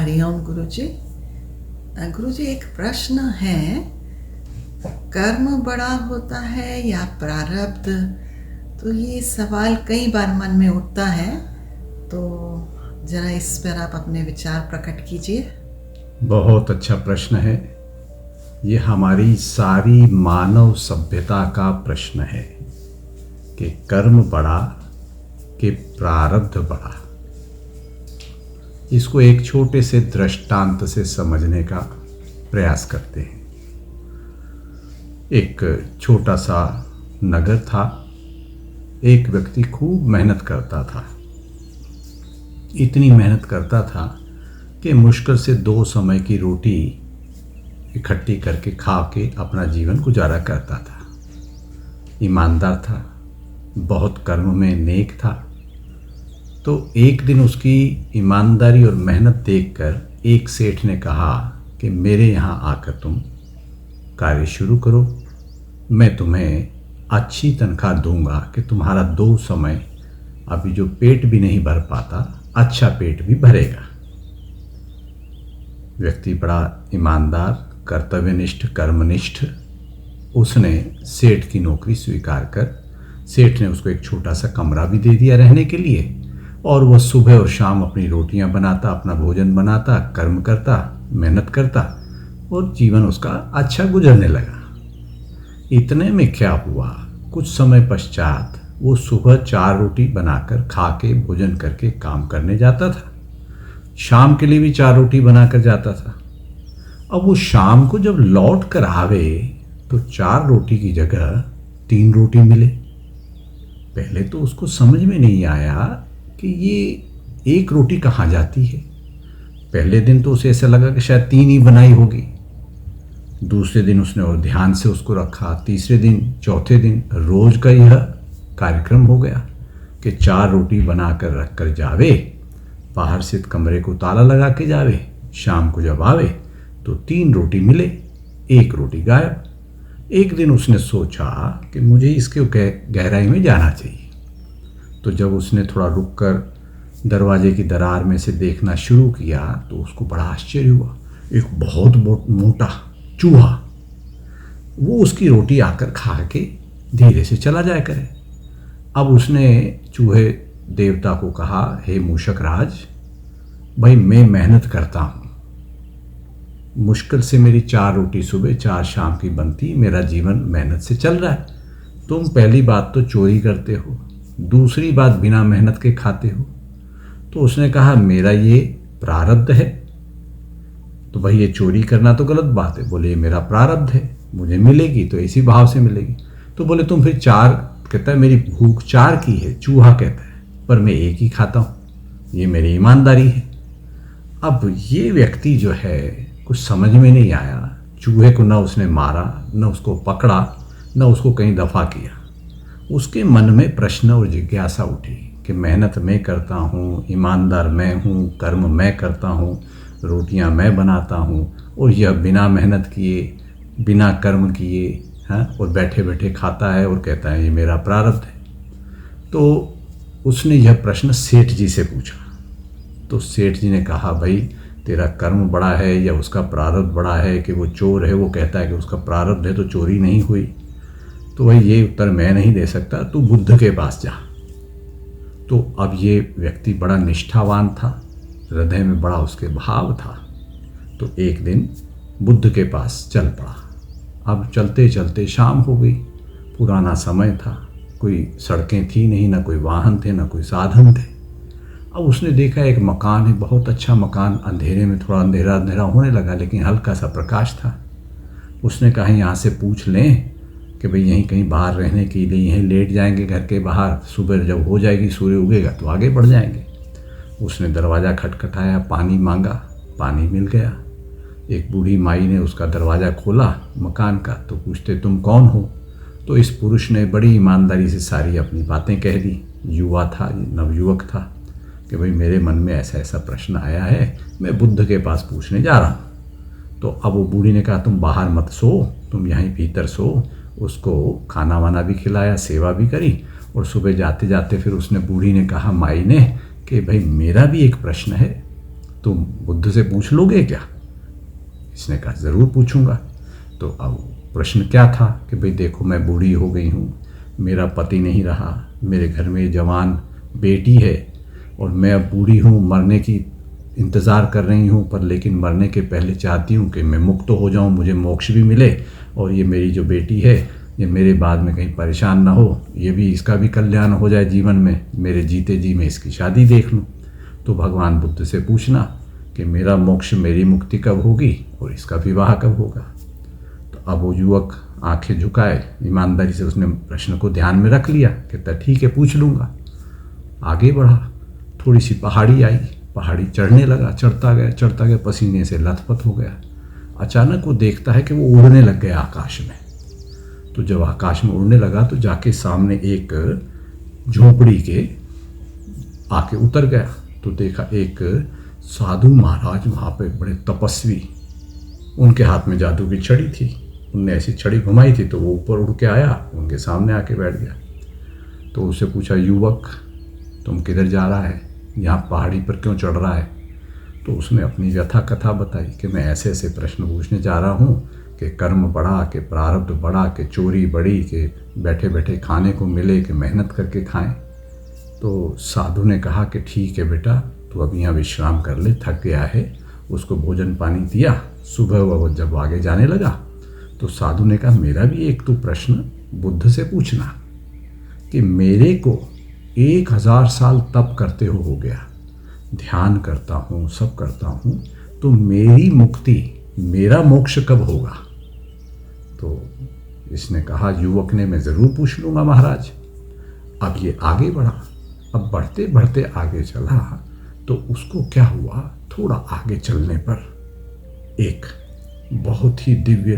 हरिओम गुरुजी। गुरुजी, एक प्रश्न है, कर्म बड़ा होता है या प्रारब्ध? तो ये सवाल कई बार मन में उठता है, तो जरा इस पर आप अपने विचार प्रकट कीजिए। बहुत अच्छा प्रश्न है। ये हमारी सारी मानव सभ्यता का प्रश्न है कि कर्म बड़ा कि प्रारब्ध बड़ा। इसको एक छोटे से दृष्टांत से समझने का प्रयास करते हैं। एक छोटा सा नगर था। एक व्यक्ति खूब मेहनत करता था। इतनी मेहनत करता था कि मुश्किल से 2 समय की रोटी इकट्ठी करके खा के अपना जीवन गुजारा करता था। ईमानदार था, बहुत कर्म में नेक था। तो एक दिन उसकी ईमानदारी और मेहनत देखकर एक सेठ ने कहा कि मेरे यहाँ आकर तुम कार्य शुरू करो, मैं तुम्हें अच्छी तनख्वाह दूंगा कि तुम्हारा 2 समय, अभी जो पेट भी नहीं भर पाता, अच्छा पेट भी भरेगा। व्यक्ति बड़ा ईमानदार, कर्तव्यनिष्ठ, कर्मनिष्ठ, उसने सेठ की नौकरी स्वीकार कर सेठ ने उसको एक छोटा सा कमरा भी दे दिया रहने के लिए, और वह सुबह और शाम अपनी रोटियां बनाता, अपना भोजन बनाता, कर्म करता, मेहनत करता और जीवन उसका अच्छा गुजरने लगा। इतने में क्या हुआ, कुछ समय पश्चात वो सुबह 4 रोटी बनाकर खा के भोजन करके काम करने जाता था। शाम के लिए भी 4 रोटी बनाकर जाता था। अब वो शाम को जब लौट कर आवे तो 4 रोटी की जगह 3 रोटी मिले। पहले तो उसको समझ में नहीं आया कि ये 1 रोटी कहाँ जाती है। पहले दिन तो उसे ऐसा लगा कि शायद 3 ही बनाई होगी। दूसरे दिन उसने और ध्यान से उसको रखा। तीसरे दिन, चौथे दिन रोज का यह कार्यक्रम हो गया कि 4 रोटी बनाकर रख कर जावे, बाहर से कमरे को ताला लगा के जावे, शाम को जब आवे तो 3 रोटी मिले, 1 रोटी गायब। एक दिन उसने सोचा कि मुझे इसके गहराई में जाना चाहिए। तो जब उसने थोड़ा रुककर दरवाजे की दरार में से देखना शुरू किया तो उसको बड़ा आश्चर्य हुआ। एक बहुत मोटा चूहा वो उसकी रोटी आकर खा के धीरे से चला जाया करे। अब उसने चूहे देवता को कहा, हे मूषक राज, भाई मैं मेहनत करता हूँ, मुश्किल से मेरी 4 रोटी सुबह 4 शाम की बनती, मेरा जीवन मेहनत से चल रहा है। तुम पहली बात तो चोरी करते हो, दूसरी बात बिना मेहनत के खाते हो। तो उसने कहा, मेरा ये प्रारब्ध है। तो भाई ये चोरी करना तो गलत बात है। बोले, ये मेरा प्रारब्ध है, मुझे मिलेगी तो इसी भाव से मिलेगी। तो बोले, तुम फिर 4, कहता है मेरी भूख 4 की है, चूहा कहता है, पर मैं 1 ही खाता हूँ, ये मेरी ईमानदारी है। अब ये व्यक्ति जो है कुछ समझ में नहीं आया। चूहे को न उसने मारा, न उसको पकड़ा, न उसको कहीं दफा किया। उसके मन में प्रश्न और जिज्ञासा उठी कि मेहनत मैं करता हूँ, ईमानदार मैं हूँ, कर्म मैं करता हूँ, रोटियाँ मैं बनाता हूँ, और यह बिना मेहनत किए, बिना कर्म किए, हाँ, और बैठे बैठे खाता है और कहता है ये मेरा प्रारब्ध है। तो उसने यह प्रश्न सेठ जी से पूछा। तो सेठ जी ने कहा, भाई तेरा कर्म बड़ा है या उसका प्रारब्ध बड़ा है कि वो चोर है, वो कहता है कि उसका प्रारब्ध है तो चोरी नहीं हुई। तो भाई ये उत्तर मैं नहीं दे सकता, तू बुद्ध के पास जा। तो अब ये व्यक्ति बड़ा निष्ठावान था, हृदय में बड़ा उसके भाव था। तो एक दिन बुद्ध के पास चल पड़ा। अब चलते चलते शाम हो गई, पुराना समय था, कोई सड़कें थी नहीं, ना कोई वाहन थे, ना कोई साधन थे। अब उसने देखा एक मकान है, बहुत अच्छा मकान, अंधेरे में थोड़ा अंधेरा अंधेरा होने लगा लेकिन हल्का सा प्रकाश था। उसने कहा, यहाँ से पूछ लें कि भाई यहीं कहीं बाहर रहने के लिए, यहीं लेट जाएंगे घर के बाहर, सुबह जब हो जाएगी, सूर्य उगेगा तो आगे बढ़ जाएंगे। उसने दरवाज़ा खटखटाया, पानी मांगा, पानी मिल गया। एक बूढ़ी माई ने उसका दरवाज़ा खोला मकान का, तो पूछते तुम कौन हो? तो इस पुरुष ने बड़ी ईमानदारी से सारी अपनी बातें कह दी। युवा था, नवयुवक था, कि भाई मेरे मन में ऐसा ऐसा प्रश्न आया है, मैं बुद्ध के पास पूछने जा रहा हूँ। तो अब वो बूढ़ी ने कहा, तुम बाहर मत सो, तुम यहीं भीतर सो। उसको खाना वाना भी खिलाया, सेवा भी करी, और सुबह जाते जाते फिर उसने, बूढ़ी ने कहा माई ने, कि भाई मेरा भी एक प्रश्न है, तुम बुद्ध से पूछ लोगे क्या? इसने कहा ज़रूर पूछूंगा। तो अब प्रश्न क्या था कि भाई देखो, मैं बूढ़ी हो गई हूँ, मेरा पति नहीं रहा, मेरे घर में जवान बेटी है और मैं अब बूढ़ी हूँ, मरने की इंतज़ार कर रही हूँ, पर लेकिन मरने के पहले चाहती हूँ कि मैं मुक्त हो जाऊँ, मुझे मोक्ष भी मिले और ये मेरी जो बेटी है ये मेरे बाद में कहीं परेशान ना हो, ये भी, इसका भी कल्याण हो जाए जीवन में, मेरे जीते जी मैं इसकी शादी देख लूँ। तो भगवान बुद्ध से पूछना कि मेरा मोक्ष, मेरी मुक्ति कब होगी और इसका विवाह कब होगा। तो अब वो युवक आंखें झुकाए, ईमानदारी से उसने प्रश्न को ध्यान में रख लिया, कहता ठीक है पूछ लूँगा। आगे बढ़ा, थोड़ी सी पहाड़ी आई, पहाड़ी चढ़ने लगा, चढ़ता गया, पसीने से लथपथ हो गया। अचानक वो देखता है कि वो उड़ने लग गया आकाश में। तो जब आकाश में उड़ने लगा तो जाके सामने एक झोपड़ी के आके उतर गया। तो देखा एक साधु महाराज वहाँ पे, बड़े तपस्वी, उनके हाथ में जादू की छड़ी थी। उनने ऐसी छड़ी घुमाई थी तो वो ऊपर उड़ के आया, उनके सामने आके बैठ गया। तो उससे पूछा, युवक तुम किधर जा रहा है, यहाँ पहाड़ी पर क्यों चढ़ रहा है? तो उसने अपनी व्यथा कथा बताई कि मैं ऐसे ऐसे प्रश्न पूछने जा रहा हूँ कि कर्म बढ़ा, कि प्रारब्ध बढ़ा, कि चोरी बढ़ी, कि बैठे बैठे खाने को मिले, कि मेहनत करके खाएं। तो साधु ने कहा कि ठीक है बेटा, तू अब यहाँ विश्राम कर ले, थक गया है। उसको भोजन पानी दिया। सुबह वो जब आगे जाने लगा तो साधु ने कहा, मेरा भी एक तो प्रश्न बुद्ध से पूछना कि मेरे को 1000 साल तप करते हो गया, ध्यान करता हूँ, सब करता हूँ, तो मेरी मुक्ति, मेरा मोक्ष कब होगा? तो इसने कहा, युवक ने, मैं ज़रूर पूछ लूँगा महाराज। अब ये आगे बढ़ा। अब बढ़ते बढ़ते आगे चला तो उसको क्या हुआ, थोड़ा आगे चलने पर एक बहुत ही दिव्य,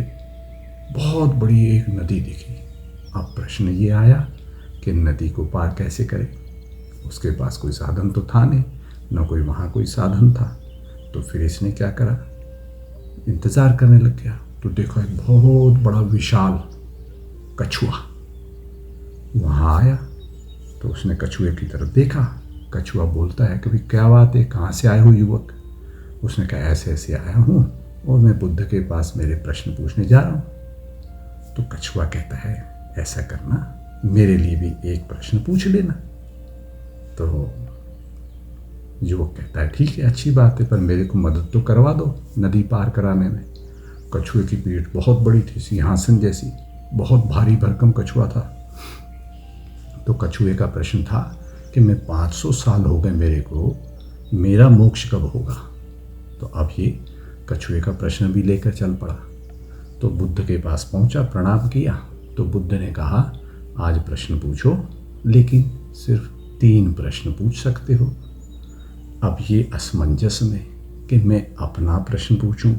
बहुत बड़ी एक नदी दिखी। अब प्रश्न ये आया कि नदी को पार कैसे करे। उसके पास कोई साधन तो था नहीं, न कोई वहाँ कोई साधन था। तो फिर इसने क्या करा, इंतज़ार करने लग गया। तो देखा एक बहुत बड़ा विशाल कछुआ वहाँ आया। तो उसने कछुए की तरफ देखा। कछुआ बोलता है कि भाई क्या बात है, कहाँ से आए हो युवक? उसने कहा, ऐसे ऐसे आया हूँ और मैं बुद्ध के पास मेरे प्रश्न पूछने जा रहा हूँ। तो कछुआ कहता है, ऐसा करना, मेरे लिए भी एक प्रश्न पूछ लेना। तो युवक कहता है, ठीक है, अच्छी बात है, पर मेरे को मदद तो करवा दो नदी पार कराने में। कछुए की पीठ बहुत बड़ी थी, सिंहासन जैसी, बहुत भारी भरकम कछुआ था। तो कछुए का प्रश्न था कि मैं 500 साल हो गए मेरे को, मेरा मोक्ष कब होगा? तो अब ये कछुए का प्रश्न भी लेकर चल पड़ा। तो बुद्ध के पास पहुंचा, प्रणाम किया। तो बुद्ध ने कहा, आज प्रश्न पूछो, लेकिन सिर्फ 3 प्रश्न पूछ सकते हो। अब ये असमंजस में कि मैं अपना प्रश्न पूछूं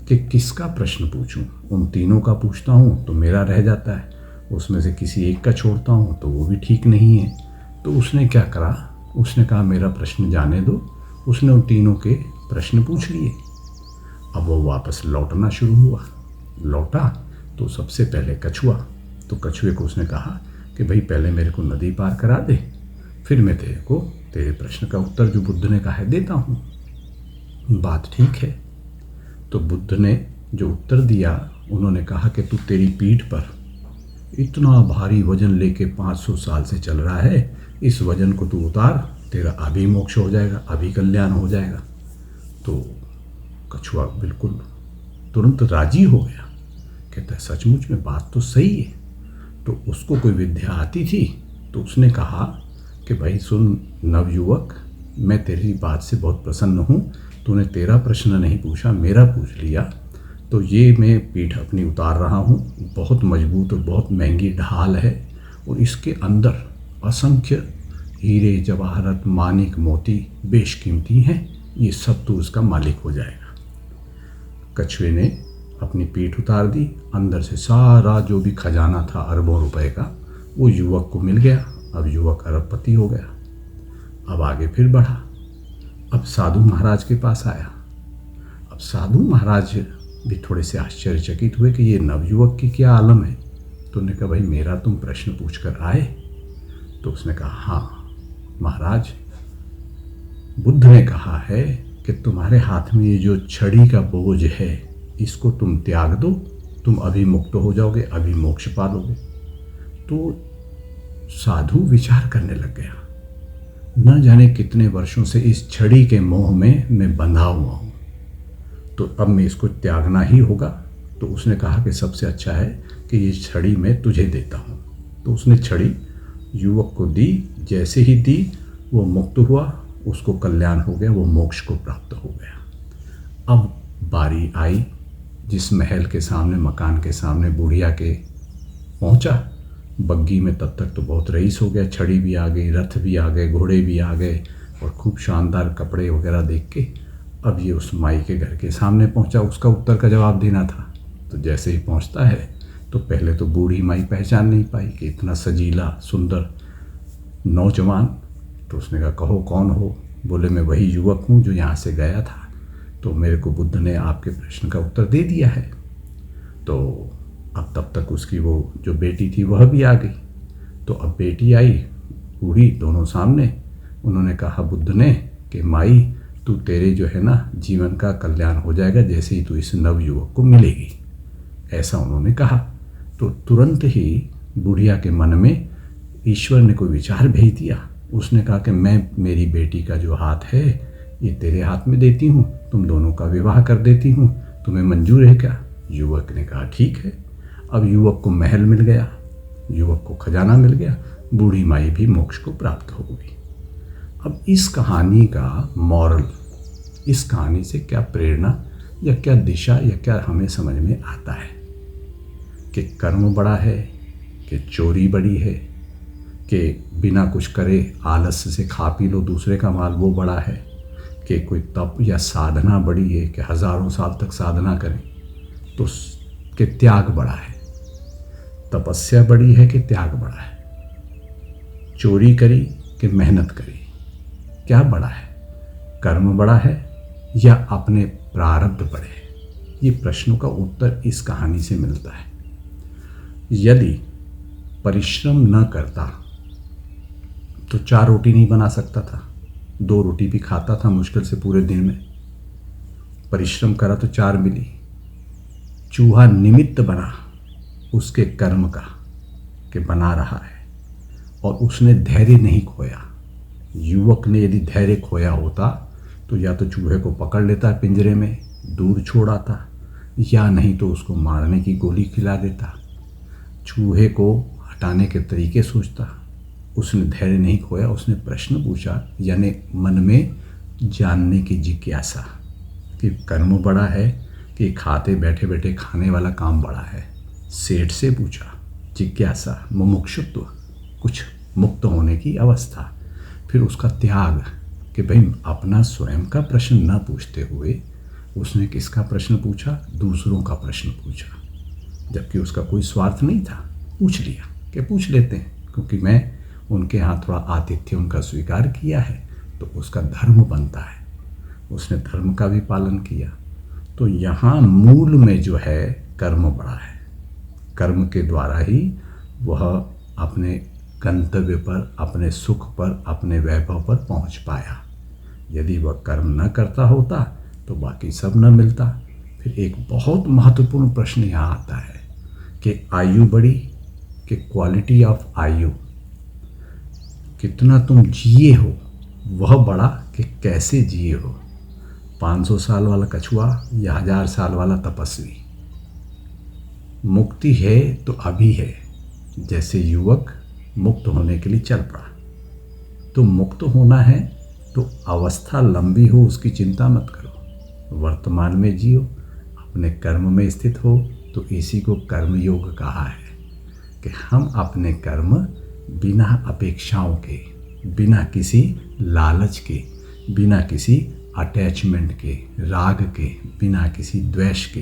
कि किसका प्रश्न पूछूं। उन तीनों का पूछता हूं तो मेरा रह जाता है, उसमें से किसी एक का छोड़ता हूं तो वो भी ठीक नहीं है। तो उसने क्या करा, उसने कहा मेरा प्रश्न जाने दो। उसने उन तीनों के प्रश्न पूछ लिए। अब वो वापस लौटना शुरू हुआ। लौटा तो सबसे पहले कछुआ। तो कछुए को उसने कहा कि भाई पहले मेरे को नदी पार करा दे, फिर मैं तेरे को तेरे प्रश्न का उत्तर जो बुद्ध ने कहा है देता हूँ। बात ठीक है। तो बुद्ध ने जो उत्तर दिया, उन्होंने कहा कि तू तेरी पीठ पर इतना भारी वजन लेके 500 साल से चल रहा है, इस वजन को तू उतार, तेरा अभी मोक्ष हो जाएगा, अभी कल्याण हो जाएगा। तो कछुआ बिल्कुल तुरंत राजी हो गया, कहता है सचमुच में बात तो सही है। तो उसको कोई विद्या आती थी, तो उसने कहा कि भाई सुन नवयुवक, मैं तेरी बात से बहुत प्रसन्न हूँ, तूने तेरा प्रश्न नहीं पूछा, मेरा पूछ लिया। तो ये मैं पीठ अपनी उतार रहा हूँ, बहुत मजबूत और बहुत महंगी ढाल है और इसके अंदर असंख्य हीरे जवाहरत मानिक मोती बेशकीमती हैं, ये सब तो उसका मालिक हो जाएगा। कछुए ने अपनी पीठ उतार दी, अंदर से सारा जो भी खजाना था अरबों रुपए का वो युवक को मिल गया। अब युवक अरबपति हो गया। अब आगे फिर बढ़ा, अब साधु महाराज के पास आया। अब साधु महाराज भी थोड़े से आश्चर्यचकित हुए कि ये नवयुवक की क्या आलम है। तो उन्होंने कहा भाई मेरा तुम प्रश्न पूछ कर आए? तो उसने कहा हाँ महाराज, बुद्ध ने कहा है कि कि तुम्हारे हाथ में ये जो छड़ी का बोझ है इसको तुम त्याग दो, तुम अभी मुक्त हो जाओगे, अभी मोक्ष पालोगे। तो साधु विचार करने लग गया, न जाने कितने वर्षों से इस छड़ी के मोह में मैं बंधा हुआ हूँ, तो अब मैं इसको त्यागना ही होगा। तो उसने कहा कि सबसे अच्छा है कि ये छड़ी मैं तुझे देता हूँ। तो उसने छड़ी युवक को दी। जैसे ही दी वो मुक्त हुआ, उसको कल्याण हो गया, वो मोक्ष को प्राप्त हो गया। अब बारी आई जिस महल के सामने, मकान के सामने बुढ़िया के पहुंचा। बग्गी में तब तक तो बहुत रईस हो गया, छड़ी भी आ गई, रथ भी आ गए, घोड़े भी आ गए और खूब शानदार कपड़े वगैरह देख के अब ये उस माई के घर के सामने पहुंचा। उसका उत्तर का जवाब देना था। तो जैसे ही पहुंचता है तो पहले तो बूढ़ी माई पहचान नहीं पाई कि इतना सजीला सुंदर नौजवान। तो उसने कहा, कहो कौन हो? बोले, मैं वही युवक हूँ जो यहाँ से गया था, तो मेरे को बुद्ध ने आपके प्रश्न का उत्तर दे दिया है। तो अब तब तक उसकी वो जो बेटी थी वह भी आ गई। तो अब बेटी आई, बूढ़ी, दोनों सामने। उन्होंने कहा बुद्ध ने कि माई, तू तेरे जो है ना जीवन का कल्याण हो जाएगा जैसे ही तू इस नव युवक को मिलेगी, ऐसा उन्होंने कहा। तो तुरंत ही बुढ़िया के मन में ईश्वर ने कोई विचार भेज दिया। उसने कहा कि मैं मेरी बेटी का जो हाथ है ये तेरे हाथ में देती हूँ, तुम दोनों का विवाह कर देती हूँ, तुम्हें मंजूर है क्या? युवक ने कहा ठीक है। अब युवक को महल मिल गया, युवक को खजाना मिल गया, बूढ़ी माई भी मोक्ष को प्राप्त हो गई। अब इस कहानी का मॉरल, इस कहानी से क्या प्रेरणा या क्या दिशा या क्या हमें समझ में आता है? कि कर्म बड़ा है, कि चोरी बड़ी है, कि बिना कुछ करे आलस्य से खा पी लो दूसरे का माल वो बड़ा है, कि कोई तप या साधना बड़ी है कि हजारों साल तक साधना करें, तो कि त्याग बड़ा है। तपस्या बड़ी है कि त्याग बड़ा है? चोरी करी कि मेहनत करी, क्या बड़ा है? कर्म बड़ा है या अपने प्रारब्ध बड़े हैं? ये प्रश्नों का उत्तर इस कहानी से मिलता है। यदि परिश्रम न करता तो 4 रोटी नहीं बना सकता था, 2 रोटी भी खाता था मुश्किल से पूरे दिन में। परिश्रम करा तो 4 मिली। चूहा निमित्त बना उसके कर्म का कि बना रहा है, और उसने धैर्य नहीं खोया। युवक ने यदि धैर्य खोया होता तो या तो चूहे को पकड़ लेता पिंजरे में, दूर छोड़ आता, या नहीं तो उसको मारने की गोली खिला देता। चूहे को हटाने के तरीके सोचता। उसने धैर्य नहीं खोया, उसने प्रश्न पूछा, यानी मन में जानने की जिज्ञासा कि कर्म बड़ा है कि खाते बैठे बैठे खाने वाला काम बड़ा है। सेठ से पूछा, जिज्ञासा, मुमुक्षुत्व, कुछ मुक्त होने की अवस्था। फिर उसका त्याग कि भाई अपना स्वयं का प्रश्न न पूछते हुए उसने किसका प्रश्न पूछा? दूसरों का प्रश्न पूछा, जबकि उसका कोई स्वार्थ नहीं था। पूछ लिया कि पूछ लेते हैं, क्योंकि मैं उनके यहाँ थोड़ा आतिथ्य उनका स्वीकार किया है तो उसका धर्म बनता है। उसने धर्म का भी पालन किया। तो यहाँ मूल में जो है कर्म बड़ा है। कर्म के द्वारा ही वह अपने गंतव्य पर, अपने सुख पर, अपने वैभव पर पहुँच पाया। यदि वह कर्म न करता होता तो बाकी सब न मिलता। फिर एक बहुत महत्वपूर्ण प्रश्न यहाँ आता है कि आयु बड़ी कि क्वालिटी ऑफ आयु, कितना तुम जिए हो वह बड़ा कि कैसे जिए हो। 500 साल वाला कछुआ या 1000 साल वाला तपस्वी। मुक्ति है तो अभी है। जैसे युवक मुक्त होने के लिए चल पड़ा, तो मुक्त होना है तो अवस्था लंबी हो उसकी चिंता मत करो, वर्तमान में जियो, अपने कर्म में स्थित हो। तो इसी को कर्म योग कहा है कि हम अपने कर्म बिना अपेक्षाओं के, बिना किसी लालच के, बिना किसी अटैचमेंट के, राग के, बिना किसी द्वेष के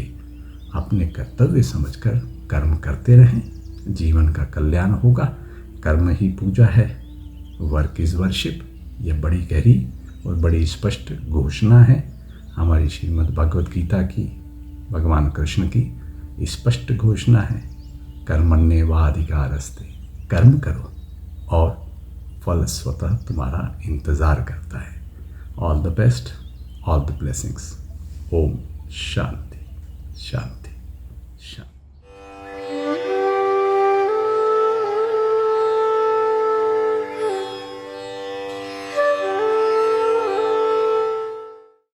अपने कर्तव्य समझकर कर्म करते रहें। जीवन का कल्याण होगा। कर्म ही पूजा है। Work is worship. यह बड़ी गहरी और बड़ी स्पष्ट घोषणा है हमारी श्रीमद् भगवद गीता की, भगवान कृष्ण की स्पष्ट घोषणा है। कर्मण्येवाधिकारस्ते, कर्म करो और फल स्वतः तुम्हारा इंतज़ार करता है। All the best. All the blessings. ओम शांति शांति।